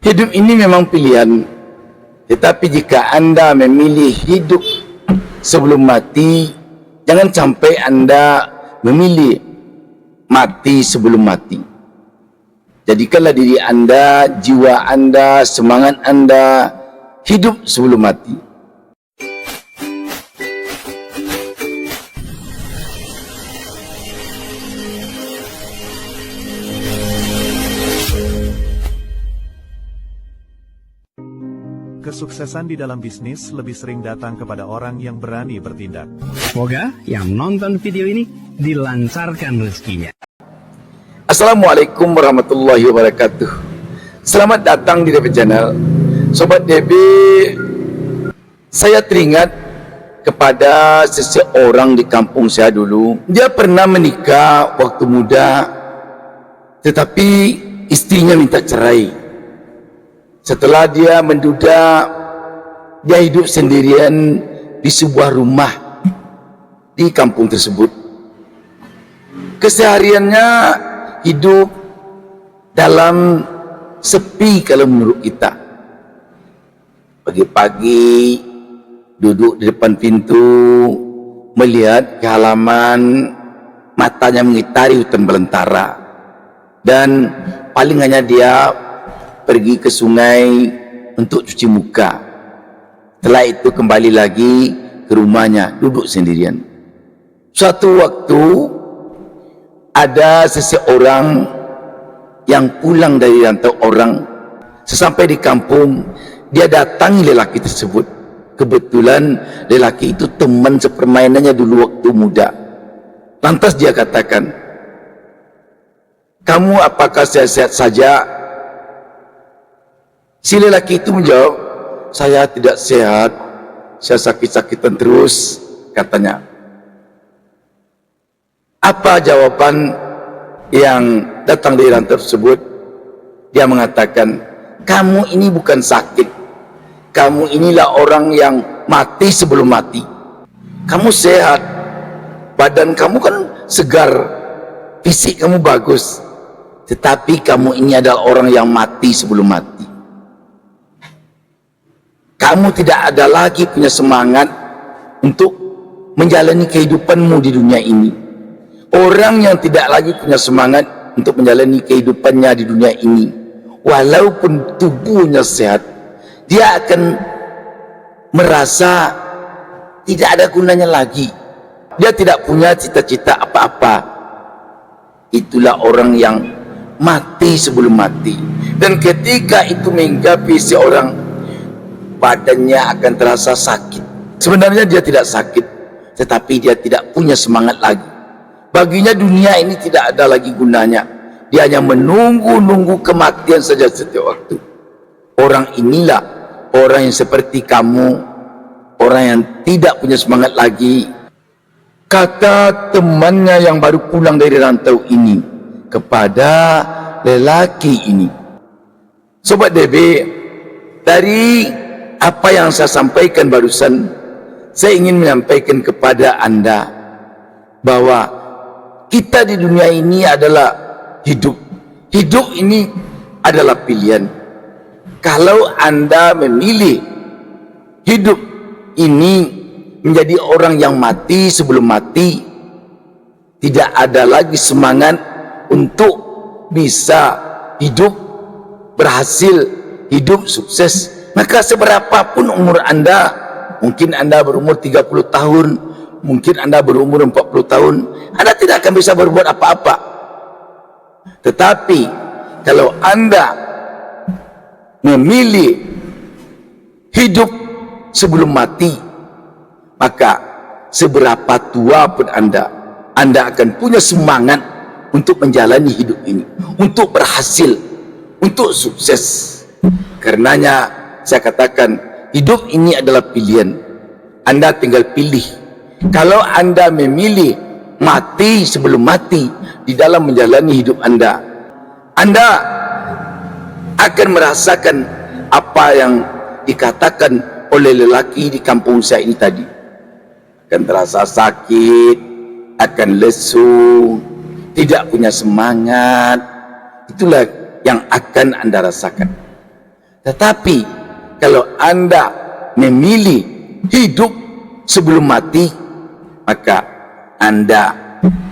Hidup ini memang pilihan, tetapi jika Anda memilih hidup sebelum mati, jangan sampai Anda memilih mati sebelum mati. Jadikanlah diri Anda, jiwa Anda, semangat Anda hidup sebelum mati. Kesuksesan di dalam bisnis lebih sering datang kepada orang yang berani bertindak. Semoga yang menonton video ini dilancarkan rezekinya. Assalamualaikum warahmatullahi wabarakatuh. Selamat datang di DP Channel. Sobat DP, saya teringat kepada seseorang di kampung saya dulu. Dia pernah menikah waktu muda, tetapi istrinya minta cerai. Setelah dia menduda, dia hidup sendirian di sebuah rumah di kampung tersebut. Kesehariannya hidup dalam sepi kalau menurut kita. Pagi-pagi duduk di depan pintu, melihat ke halaman, matanya mengitari hutan belantara. Dan paling hanya dia pergi ke sungai untuk cuci muka. Setelah itu kembali lagi ke rumahnya, duduk sendirian. Suatu waktu ada seseorang yang pulang dari rantau orang. Sesampai di kampung, dia datangi lelaki tersebut. Kebetulan lelaki itu teman sepermainannya dulu waktu muda. Lantas dia katakan, "Kamu apakah sehat-sehat saja?" Si lelaki itu menjawab, "Saya tidak sehat, saya sakit-sakitan terus," katanya. Apa jawaban yang datang dari rantau tersebut? Dia mengatakan, "Kamu ini bukan sakit, kamu inilah orang yang mati sebelum mati. Kamu sehat, badan kamu kan segar, fisik kamu bagus, tetapi kamu ini adalah orang yang mati sebelum mati. Kamu tidak ada lagi punya semangat untuk menjalani kehidupanmu di dunia ini. Orang yang tidak lagi punya semangat untuk menjalani kehidupannya di dunia ini, walaupun tubuhnya sehat, dia akan merasa tidak ada gunanya lagi. Dia tidak punya cita-cita apa-apa. Itulah orang yang mati sebelum mati. Dan ketika itu menginggapi seorang, badannya akan terasa sakit. Sebenarnya dia tidak sakit, tetapi dia tidak punya semangat lagi. Baginya dunia ini tidak ada lagi gunanya. Dia hanya menunggu-nunggu kematian saja setiap waktu. Orang inilah orang yang seperti kamu, orang yang tidak punya semangat lagi. Kata temannya yang baru pulang dari rantau ini kepada lelaki ini. Sobat DB, dari apa yang saya sampaikan barusan, saya ingin menyampaikan kepada Anda bahwa kita di dunia ini adalah hidup. Hidup ini adalah pilihan. Kalau Anda memilih hidup ini menjadi orang yang mati sebelum mati, tidak ada lagi semangat untuk bisa hidup berhasil, hidup sukses. Maka seberapapun umur Anda, mungkin Anda berumur 30 tahun, mungkin Anda berumur 40 tahun, Anda tidak akan bisa berbuat apa-apa. Tetapi kalau Anda memilih hidup sebelum mati, maka seberapa tua pun Anda akan punya semangat untuk menjalani hidup ini, untuk berhasil, untuk sukses. Karenanya saya katakan, hidup ini adalah pilihan. Anda tinggal pilih. Kalau Anda memilih mati sebelum mati di dalam menjalani hidup Anda, Anda akan merasakan apa yang dikatakan oleh lelaki di kampung saya ini tadi. Akan terasa sakit, akan lesu, tidak punya semangat. Itulah yang akan Anda rasakan. Tetapi kalau Anda memilih hidup sebelum mati, maka Anda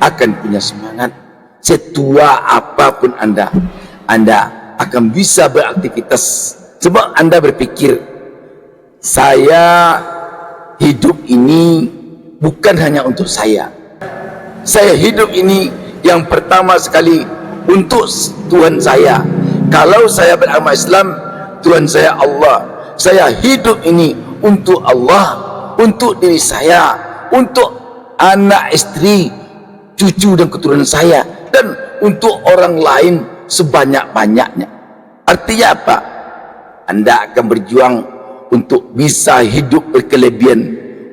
akan punya semangat. Setua apapun Anda akan bisa beraktivitas. Sebab Anda berpikir, saya hidup ini bukan hanya untuk saya. Saya hidup ini yang pertama sekali untuk Tuhan saya. Kalau saya beragama Islam, Tuhan saya Allah. Saya hidup ini untuk Allah, untuk diri saya, untuk anak, istri, cucu dan keturunan saya, dan untuk orang lain sebanyak-banyaknya. Artinya apa? Anda akan berjuang untuk bisa hidup berkelebihan,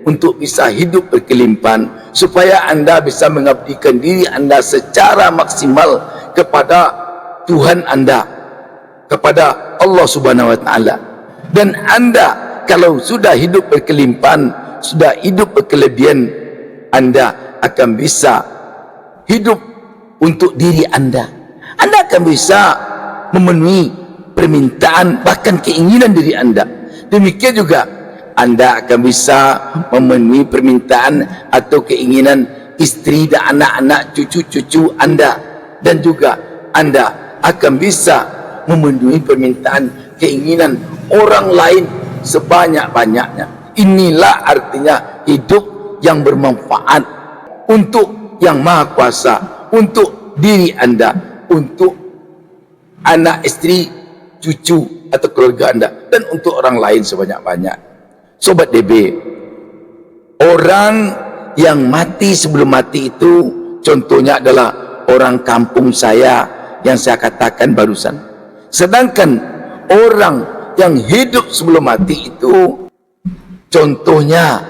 untuk bisa hidup berkelimpahan, supaya Anda bisa mengabdikan diri Anda secara maksimal kepada Tuhan Anda, kepada Allah Subhanahu wa Ta'ala. Dan Anda kalau sudah hidup berkelimpahan, sudah hidup berkelebihan, Anda akan bisa hidup untuk diri Anda. Anda akan bisa memenuhi permintaan, bahkan keinginan diri Anda. Demikian juga Anda akan bisa memenuhi permintaan atau keinginan istri dan anak-anak, cucu-cucu Anda. Dan juga Anda akan bisa memenuhi permintaan, keinginan orang lain sebanyak-banyaknya. Inilah artinya hidup yang bermanfaat untuk Yang Maha Kuasa, untuk diri Anda, untuk anak, istri, cucu atau keluarga Anda, dan untuk orang lain sebanyak-banyak. Sobat DB, orang yang mati sebelum mati itu contohnya adalah orang kampung saya yang saya katakan barusan. Sedangkan orang yang hidup sebelum mati itu contohnya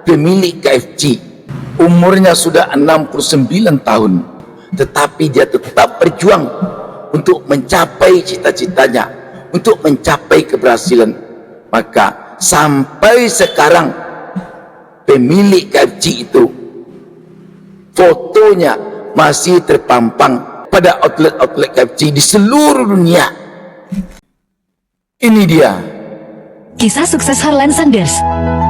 pemilik KFC. Umurnya sudah 69 tahun, tetapi dia tetap berjuang untuk mencapai cita-citanya, untuk mencapai keberhasilan. Maka sampai sekarang pemilik KFC itu fotonya masih terpampang pada outlet-outlet KFC di seluruh dunia. Ini dia kisah sukses Harlan Sanders,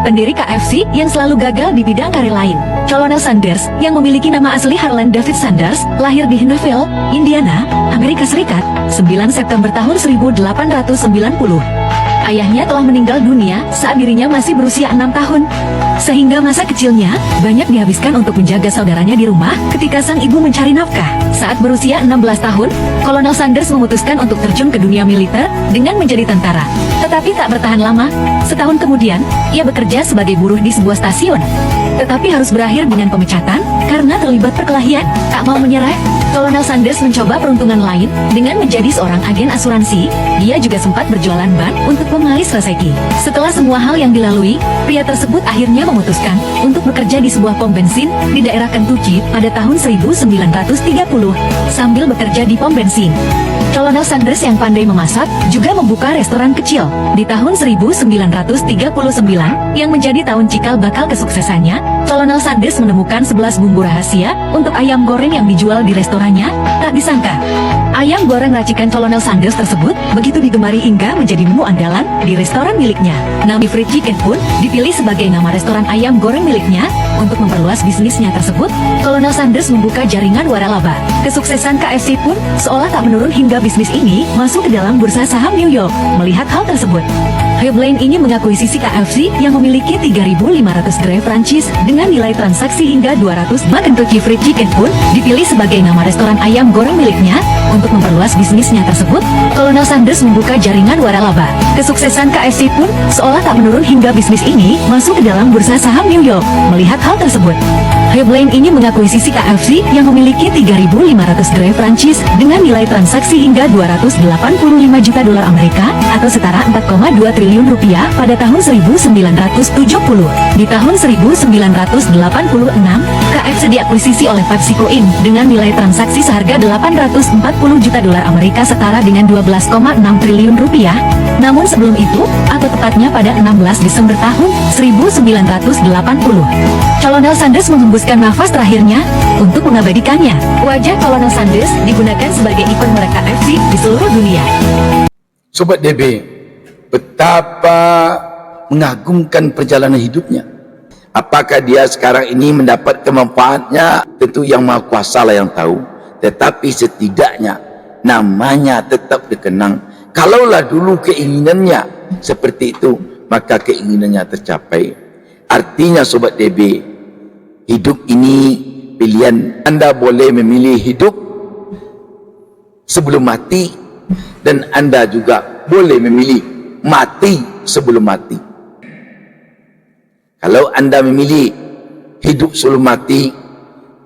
pendiri KFC yang selalu gagal di bidang karir lain. Colonel Sanders yang memiliki nama asli Harlan David Sanders lahir di Huntsville, Indiana, Amerika Serikat, 9 September tahun 1890. Ayahnya telah meninggal dunia saat dirinya masih berusia 6 tahun. Sehingga masa kecilnya banyak dihabiskan untuk menjaga saudaranya di rumah ketika sang ibu mencari nafkah. Saat berusia 16 tahun, Kolonel Sanders memutuskan untuk terjun ke dunia militer dengan menjadi tentara. Tetapi tak bertahan lama, setahun kemudian, ia bekerja sebagai buruh di sebuah stasiun. Tetapi harus berakhir dengan pemecatan karena terlibat perkelahian. Tak mau menyerah, Kolonel Sanders mencoba peruntungan lain dengan menjadi seorang agen asuransi. Dia juga sempat berjualan ban untuk pengais reseki. Setelah semua hal yang dilalui, pria tersebut akhirnya memutuskan untuk bekerja di sebuah pom bensin di daerah Kentucky pada tahun 1930 sambil bekerja di pom bensin. Kolonel Sanders yang pandai memasak juga membuka restoran kecil. Di tahun 1939 yang menjadi tahun cikal bakal kesuksesannya, Kolonel Sanders menemukan 11 bumbu rahasia untuk ayam goreng yang dijual di restorannya. Tak disangka, ayam goreng racikan Kolonel Sanders tersebut begitu digemari hingga menjadi menu andalan di restoran miliknya. Nama Fried Chicken pun dipilih sebagai nama restoran ayam goreng miliknya. Untuk memperluas bisnisnya tersebut, Kolonel Sanders membuka jaringan waralaba. Kesuksesan KFC pun seolah tak menurun hingga bisnis ini masuk ke dalam bursa saham New York. Melihat hal tersebut, Headline ini mengakuisisi KFC yang memiliki 3.500 gerai franchise dengan nilai transaksi hingga 200. Kentucky Fried Chicken pun dipilih sebagai nama restoran ayam goreng miliknya. Untuk memperluas bisnisnya tersebut, Kolonel Sanders membuka jaringan waralaba. Kesuksesan KFC pun seolah tak menurun hingga bisnis ini masuk ke dalam bursa saham New York. Melihat hal tersebut, Headline ini mengakuisisi KFC yang memiliki 3.500 gerai franchise dengan nilai transaksi hingga 285 juta dolar Amerika atau setara 4,2 triliun rupiah pada tahun 1970. Di tahun 1986, KFC diakuisisi oleh PepsiCo Inc. dengan nilai transaksi seharga 840 juta dolar Amerika setara dengan 12,6 triliun rupiah. Namun sebelum itu, atau tepatnya pada 16 Desember tahun 1980, Kolonel Sanders menghembuskan nafas terakhirnya untuk mengabadikannya. Wajah Kolonel Sanders digunakan sebagai ikon mereka KFC di seluruh dunia. Sobat DB, betapa mengagumkan perjalanan hidupnya. Apakah dia sekarang ini mendapat manfaatnya? Tentu yang Maha Kuasa lah yang tahu. Tetapi setidaknya namanya tetap dikenang. Kalaulah dulu keinginannya seperti itu, maka keinginannya tercapai. Artinya Sobat DB, hidup ini pilihan. Anda boleh memilih hidup sebelum mati, dan Anda juga boleh memilih mati sebelum mati. Kalau Anda memilih hidup sebelum mati,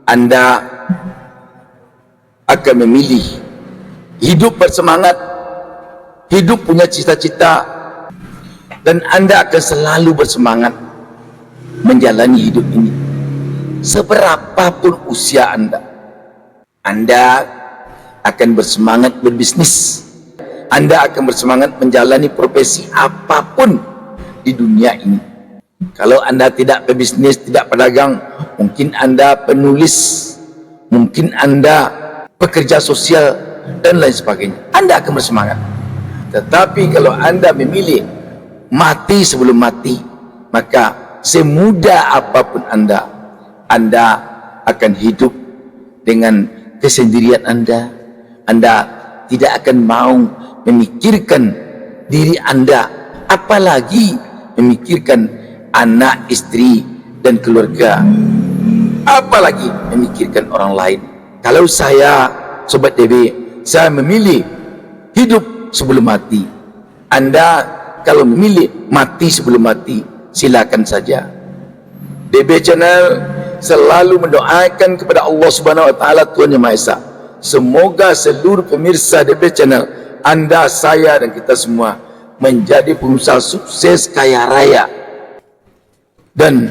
Anda akan memilih hidup bersemangat, hidup punya cita-cita, dan Anda akan selalu bersemangat menjalani hidup ini. Seberapapun usia Anda akan bersemangat berbisnis. Anda akan bersemangat menjalani profesi apapun di dunia ini. Kalau Anda tidak berbisnis, tidak pedagang, mungkin Anda penulis, mungkin Anda pekerja sosial, dan lain sebagainya. Anda akan bersemangat. Tetapi kalau Anda memilih mati sebelum mati, maka semudah apapun Anda akan hidup dengan kesendirian Anda. Anda tidak akan mau memikirkan diri Anda, apalagi memikirkan anak, istri, dan keluarga, apalagi memikirkan orang lain. Kalau saya, Sobat DB, saya memilih hidup sebelum mati. Anda kalau memilih mati sebelum mati, silakan saja. DB Channel selalu mendoakan kepada Allah Subhanahu Wa Taala, Tuhan Yang Maha Esa. Semoga seluruh pemirsa DB Channel, Anda, saya, dan kita semua menjadi pengusaha sukses kaya raya, dan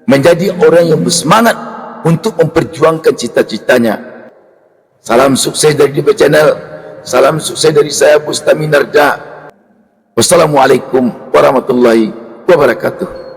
menjadi orang yang bersemangat untuk memperjuangkan cita-citanya. Salam sukses dari DB Channel. Salam sukses dari saya, Bustami Narda. Wassalamualaikum warahmatullahi wabarakatuh.